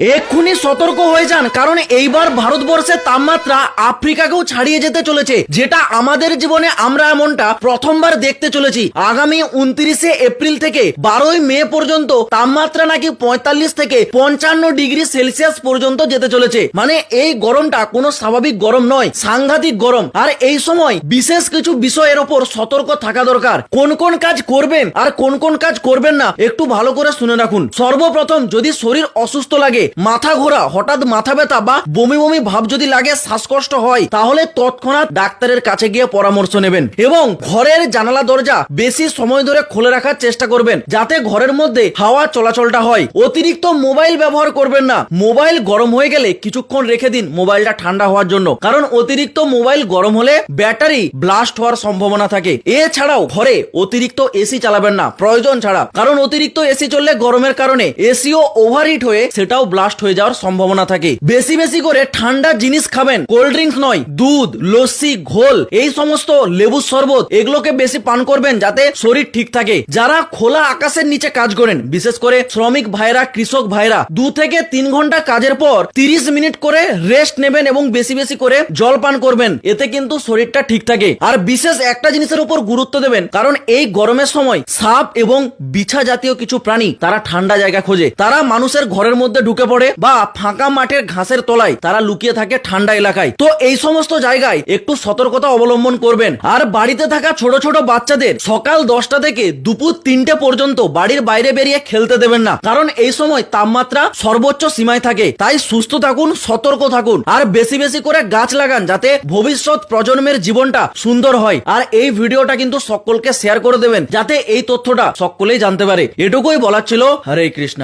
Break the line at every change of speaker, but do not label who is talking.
এক্ষুনি সতর্ক হয়ে যান, কারণ এইবার ভারতবর্ষের তাপমাত্রা আফ্রিকাকেও ছাড়িয়ে যেতে চলেছে, যেটা আমাদের জীবনে আমরা এমনটা প্রথমবার দেখতে চলেছি। আগামী 29শে এপ্রিল থেকে 12ই মে পর্যন্ত তাপমাত্রা নাকি 45 থেকে 55 ডিগ্রি সেলসিয়াস পর্যন্ত যেতে চলেছে। মানে এই গরমটা কোনো স্বাভাবিক গরম নয়, সাংঘাতিক গরম। আর এই সময় বিশেষ কিছু বিষয়ের ওপর সতর্ক থাকা দরকার। কোন কোন কাজ করবেন আর কোন কোন কাজ করবেন না একটু ভালো করে শুনে রাখুন। সর্বপ্রথম, যদি শরীর অসুস্থ লাগে, মাথা ঘোরা, হঠাৎ মাথা ব্যথা বা বমি বমি ভাব যদি লাগে, শ্বাসকষ্ট হয়, তাহলে তৎক্ষণাৎ ডাক্তারের কাছে গিয়ে পরামর্শ নেবেন। এবং ঘরের জানালা দরজা বেশি সময় ধরে খুলে রাখার চেষ্টা করবেন, যাতে ঘরের মধ্যে হাওয়া চলাচলটা হয়। অতিরিক্ত মোবাইল ব্যবহার করবেন না। মোবাইল গরম হয়ে গেলে কিছুক্ষণ রেখে দিন মোবাইলটা ঠান্ডা হওয়ার জন্য, কারণ অতিরিক্ত মোবাইল গরম হলে ব্যাটারি ব্লাস্ট হওয়ার সম্ভাবনা থাকে। এছাড়াও ঘরে অতিরিক্ত এসি চালাবেন না প্রয়োজন ছাড়া, কারণ অতিরিক্ত এসি চললে গরমের কারণে এসিও ওভারহিট হয়ে সেটাও ব্লাস্ট হয়ে যাওয়ার সম্ভাবনা থাকে। বেশি বেশি করে ঠান্ডা জিনিস খাবেন, কোল্ড ড্রিঙ্কস নয়, দুধ, লস্যি, ঘোল, এই সমস্ত লেবুর শরবত, এগুলোকে বেশি পান করবেন যাতে শরীর ঠিক থাকে। যারা খোলা আকাশের নিচে কাজ করেন, বিশেষ করে শ্রমিক ভাইরা, কৃষক ভাইরা, 2 থেকে 3 ঘন্টা কাজের পর 30 মিনিট করে রেস্ট নেবেন এবং বেশি বেশি করে জল পান করবেন, এতে কিন্তু শরীরটা ঠিক থাকে। আর বিশেষ একটা জিনিসের উপর গুরুত্ব দেবেন, কারণ এই গরমের সময় সাপ এবং বিছা জাতীয় কিছু প্রাণী তারা ঠান্ডা জায়গা খোঁজে। তারা মানুষের ঘরের মধ্যে ঢুকে পড়ে বা ফাঁকা মাঠের ঘাসের তলায় তারা লুকিয়ে থাকে ঠান্ডা এলাকায়। তো এই সমস্ত জায়গায় একটু সতর্কতা অবলম্বন করবেন। আর বাড়িতে থাকা ছোট ছোট বাচ্চাদের সকাল 10টা থেকে দুপুর 3টে পর্যন্ত বাড়ির বাইরে বেরিয়ে খেলতে দেবেন না, কারণ এই সময় তাপমাত্রা সর্বোচ্চ সীমায় থাকে। তাই সুস্থ থাকুন, সতর্ক থাকুন, আর বেশি বেশি করে গাছ লাগান, যাতে ভবিষ্যৎ প্রজন্মের জীবনটা সুন্দর হয়। আর এই ভিডিওটা কিন্তু সকলকে শেয়ার করে দেবেন, যাতে এই তথ্যটা সকলেই জানতে পারে। এটুকুই বলার ছিল। হরে কৃষ্ণ।